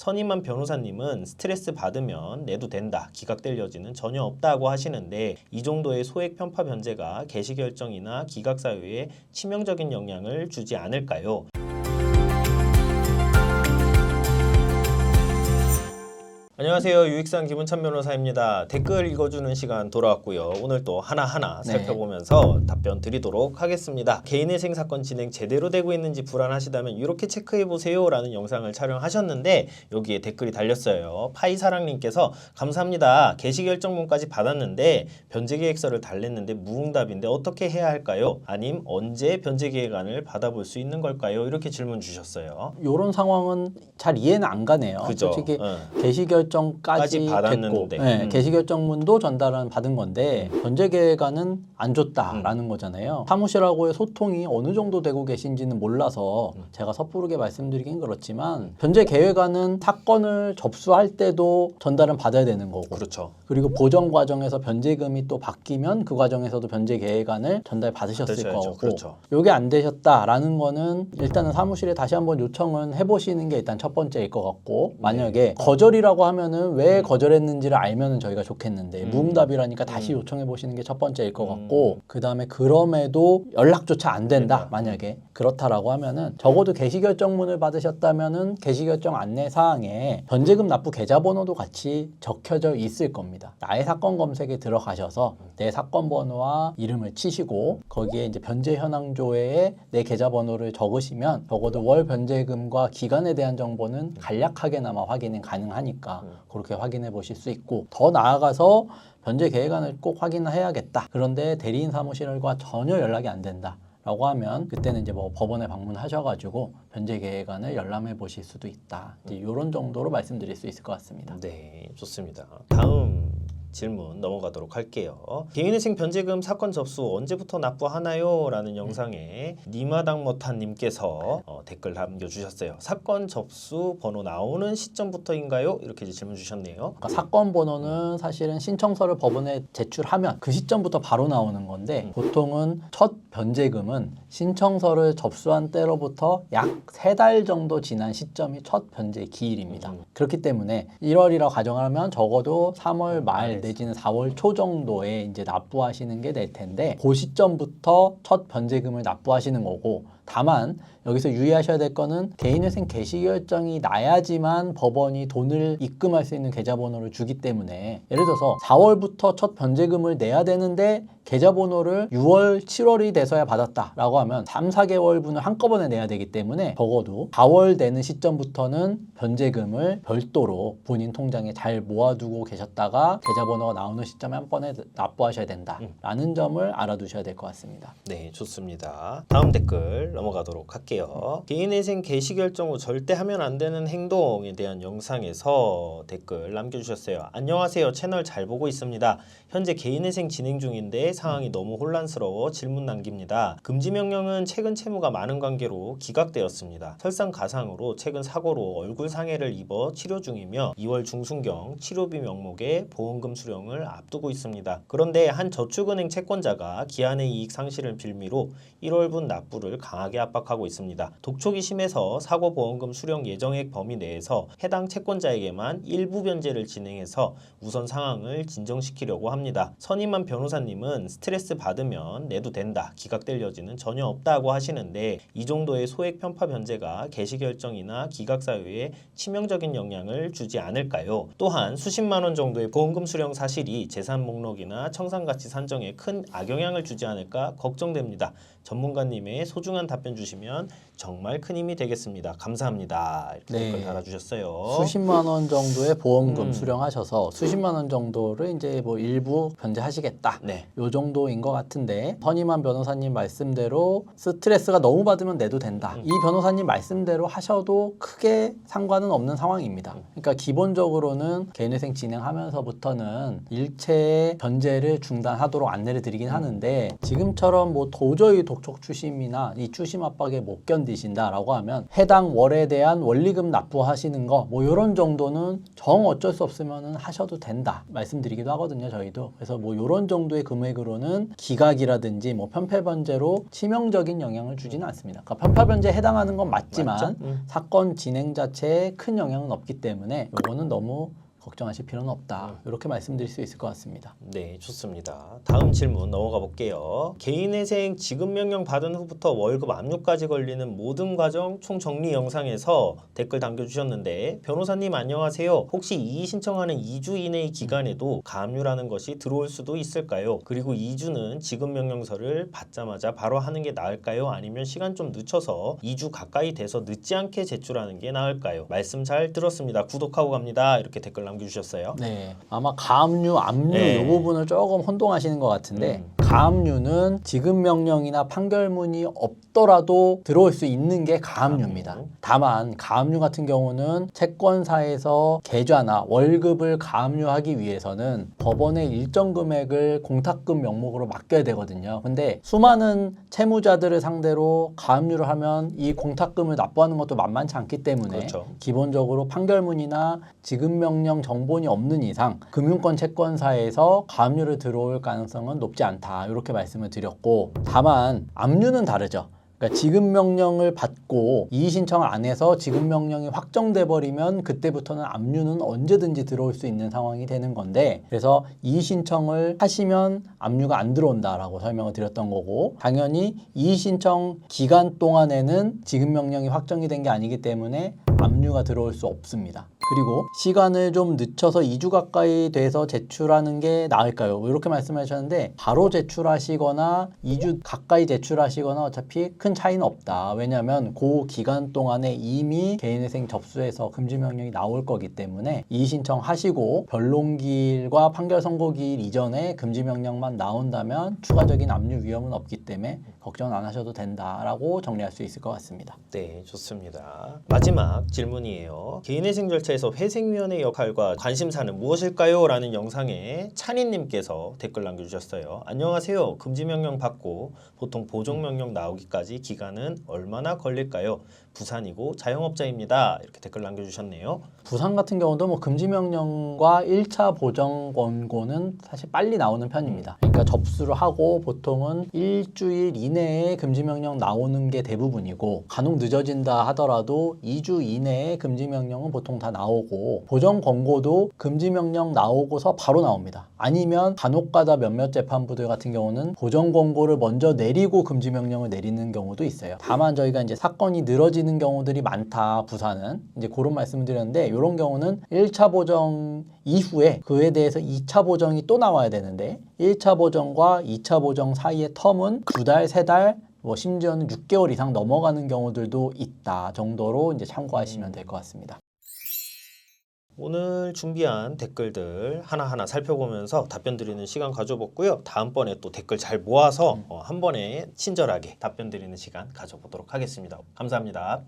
선임한 변호사님은 스트레스 받으면 내도 된다, 기각될 여지는 전혀 없다고 하시는데 이 정도의 소액 편파 변제가 개시 결정이나 기각 사유에 치명적인 영향을 주지 않을까요? 안녕하세요. 유익상 김은찬 변호사입니다. 댓글 읽어주는 시간 돌아왔고요. 오늘 또 하나하나 살펴보면서 답변 드리도록 하겠습니다. 개인회생 사건 진행 제대로 되고 있는지 불안하시다면 이렇게 체크해보세요 라는 영상을 촬영하셨는데 여기에 댓글이 달렸어요. 파이사랑님께서 감사합니다. 개시결정문까지 받았는데 변제계획서를 달랬는데 무응답인데 어떻게 해야 할까요? 아님 언제 변제계획안을 받아볼 수 있는 걸까요? 이렇게 질문 주셨어요. 이런 상황은 잘 이해는 안 가네요. 그죠? 솔직히 개시결정까지 받았는데 됐고 개시결정문도 전달은 받은 건데 변제계획안은 안 줬다라는 거잖아요. 사무실하고의 소통이 어느 정도 되고 계신지는 몰라서 제가 섣부르게 말씀드리긴 그렇지만 변제계획안은 사건을 접수할 때도 전달은 받아야 되는 거고 그렇죠. 그리고 보정 과정에서 변제금이 또 바뀌면 그 과정에서도 변제계획안을 전달 받으셨을 거고 그렇죠. 이게 안 되셨다라는 거는 일단은 사무실에 다시 한번 요청은 해보시는 게 일단 첫 번째일 것 같고 만약에 거절이라고 하면은 왜 거절했는지를 알면은 저희가 좋겠는데 무응답이라니까 다시 요청해 보시는 게 첫 번째일 것 같고 그 다음에 그럼에도 연락조차 안 된다 만약에 그렇다라고 하면은 적어도 개시결정문을 받으셨다면은 개시결정 안내 사항에 변제금 납부 계좌번호도 같이 적혀져 있을 겁니다. 나의 사건 검색에 들어가셔서 내 사건 번호와 이름을 치시고 거기에 이제 변제 현황조회에 내 계좌번호를 적으시면 적어도 월 변제금과 기간에 대한 정보는 간략하게나마 확인이 가능하니까 그렇게 확인해 보실 수 있고 더 나아가서 변제 계획안을 꼭 확인해야겠다. 그런데 대리인 사무실과 전혀 연락이 안 된다. 라고 하면 그때는 이제 뭐 법원에 방문하셔가지고 변제 계획안을 열람해 보실 수도 있다. 이제 이런 정도로 말씀드릴 수 있을 것 같습니다. 네, 좋습니다. 다음 질문 넘어가도록 할게요. 개인회생 변제금 사건 접수 언제부터 납부하나요? 라는 영상에 니마당머탄님께서 댓글 남겨주셨어요. 사건 접수 번호 나오는 시점부터인가요? 이렇게 질문 주셨네요. 그러니까 사건 번호는 사실은 신청서를 법원에 제출하면 그 시점부터 바로 나오는 건데 보통은 첫 변제금은 신청서를 접수한 때로부터 약 3달 정도 지난 시점이 첫 변제 기일입니다. 그렇기 때문에 1월이라고 가정하면 적어도 3월 말 내지는 4월 초 정도에 이제 납부하시는 게 될 텐데 그 시점부터 첫 변제금을 납부하시는 거고 다만 여기서 유의하셔야 될 거는 개인회생 개시결정이 나야지만 법원이 돈을 입금할 수 있는 계좌번호를 주기 때문에 예를 들어서 4월부터 첫 변제금을 내야 되는데 계좌번호를 6월, 7월이 돼서야 받았다라고 하면 3, 4개월분을 한꺼번에 내야 되기 때문에 적어도 4월 되는 시점부터는 변제금을 별도로 본인 통장에 잘 모아두고 계셨다가 계좌번호가 나오는 시점에 한 번에 납부하셔야 된다라는 점을 알아두셔야 될 것 같습니다. 네, 좋습니다. 다음 댓글 넘어가도록 할게요. 개인회생 개시결정 후 절대 하면 안 되는 행동에 대한 영상에서 댓글 남겨주셨어요. 안녕하세요. 채널 잘 보고 있습니다. 현재 개인회생 진행 중인데 상황이 너무 혼란스러워 질문 남깁니다. 금지 명령은 최근 채무가 많은 관계로 기각되었습니다. 설상가상으로 최근 사고로 얼굴 상해를 입어 치료 중이며 2월 중순경 치료비 명목의 보험금 수령을 앞두고 있습니다. 그런데 한 저축은행 채권자가 기한의 이익 상실을 빌미로 1월분 납부를 강하게 압박하고 있습니다. 독촉이 심해서 사고 보험금 수령 예정액 범위 내에서 해당 채권자에게만 일부 변제를 진행해서 우선 상황을 진정시키려고 합니다. 선임한 변호사님은 스트레스 받으면 내도 된다, 기각될 여지는 전혀 없다고 하시는데 이 정도의 소액 편파 변제가 개시결정이나 기각 사유에 치명적인 영향을 주지 않을까요? 또한 수십만 원 정도의 보험금 수령 사실이 재산 목록이나 청산가치 산정에 큰 악영향을 주지 않을까 걱정됩니다. 전문가님의 소중한 답변 주시면 정말 큰 힘이 되겠습니다. 감사합니다. 이렇게 댓글 달아주셨어요. 수십만 원 정도의 보험금 수령하셔서 수십만 원 정도를 이제 뭐 일부 변제하시겠다. 요 정도인 것 같은데 선임한 변호사님 말씀대로 스트레스가 너무 받으면 내도 된다. 이 변호사님 말씀대로 하셔도 크게 상관은 없는 상황입니다. 그러니까 기본적으로는 개인회생 진행하면서부터는 일체의 변제를 중단하도록 안내를 드리긴 하는데 지금처럼 뭐 도저히 독촉 추심이나 이 추심 압박에 못 견디 드신다라고 하면 해당 월에 대한 원리금 납부하시는 거 뭐 이런 정도는 정 어쩔 수 없으면은 하셔도 된다 말씀드리기도 하거든요. 저희도. 그래서 뭐 이런 정도의 금액으로는 기각이라든지 뭐 편파 변제로 치명적인 영향을 주지는 않습니다. 그러니까 편파 변제에 해당하는 건 맞지만 맞죠? 사건 진행 자체에 큰 영향은 없기 때문에 이거는 너무 걱정하실 필요는 없다. 이렇게 말씀드릴 수 있을 것 같습니다. 네, 좋습니다. 다음 질문 넘어가 볼게요. 개인회생 지급명령 받은 후부터 월급 압류까지 걸리는 모든 과정 총정리 영상에서 댓글 남겨주셨는데 변호사님 안녕하세요. 혹시 이의 신청하는 2주 이내의 기간에도 가압류라는 것이 들어올 수도 있을까요? 그리고 2주는 지급명령서를 받자마자 바로 하는 게 나을까요? 아니면 시간 좀 늦춰서 2주 가까이 돼서 늦지 않게 제출하는 게 나을까요? 말씀 잘 들었습니다. 구독하고 갑니다. 이렇게 댓글 남겨주셨어요. 네, 아마 가압류, 압류 네. 이 부분을 조금 혼동하시는 것 같은데 가압류는 지급명령이나 판결문이 없더라도 들어올 수 있는 게 가압류입니다. 다만 가압류 같은 경우는 채권사에서 계좌나 월급을 가압류하기 위해서는 법원에 일정 금액을 공탁금 명목으로 맡겨야 되거든요. 근데 수많은 채무자들을 상대로 가압류를 하면 이 공탁금을 납부하는 것도 만만치 않기 때문에 그렇죠. 기본적으로 판결문이나 지급명령 정본이 없는 이상 금융권 채권사에서 가압류를 들어올 가능성은 높지 않다. 이렇게 말씀을 드렸고 다만 압류는 다르죠. 그러니까 지급명령을 받고 이의 신청을 안 해서 지급명령이 확정돼 버리면 그때부터는 압류는 언제든지 들어올 수 있는 상황이 되는 건데 그래서 이의 신청을 하시면 압류가 안 들어온다라고 설명을 드렸던 거고 당연히 이의 신청 기간 동안에는 지급명령이 확정이 된 게 아니기 때문에 압류가 들어올 수 없습니다. 그리고 시간을 좀 늦춰서 2주 가까이 돼서 제출하는 게 나을까요? 이렇게 말씀하셨는데 바로 제출하시거나 2주 가까이 제출하시거나 어차피 큰 차이는 없다. 왜냐하면 그 기간 동안에 이미 개인회생 접수해서 금지명령이 나올 거기 때문에 이의 신청하시고 변론기일과 판결 선고기일 이전에 금지명령만 나온다면 추가적인 압류 위험은 없기 때문에 걱정 안 하셔도 된다라고 정리할 수 있을 것 같습니다. 네, 좋습니다. 마지막 질문이에요. 개인회생 절차에서 회생위원회 역할과 관심사는 무엇일까요? 라는 영상에 찬이님께서 댓글 남겨주셨어요. 안녕하세요. 금지명령 받고 보통 보정명령 나오기까지 기간은 얼마나 걸릴까요? 부산이고 자영업자입니다. 이렇게 댓글 남겨주셨네요. 부산 같은 경우도 뭐 금지명령과 1차 보정 권고는 사실 빨리 나오는 편입니다. 그러니까 접수를 하고 보통은 일주일 이내에 금지명령 나오는 게 대부분이고 간혹 늦어진다 하더라도 2주 이내에 금지명령은 보통 다 나오고 보정 권고도 금지명령 나오고서 바로 나옵니다. 아니면 간혹가다 몇몇 재판부들 같은 경우는 보정 권고를 먼저 내리고 금지명령을 내리는 경우도 있어요. 다만 저희가 이제 사건이 늘어지는 경우들이 많다 부산은 이제 그런 말씀을 드렸는데 이런 경우는 1차 보정 이후에 그에 대해서 2차 보정이 또 나와야 되는데 1차 보정과 2차 보정 사이의 텀은 2달, 3달 뭐 심지어는 6개월 이상 넘어가는 경우들도 있다 정도로 이제 참고하시면 될 것 같습니다. 오늘 준비한 댓글들 하나하나 살펴보면서 답변 드리는 시간 가져봤고요. 다음번에 또 댓글 잘 모아서 한 번에 친절하게 답변 드리는 시간 가져보도록 하겠습니다. 감사합니다.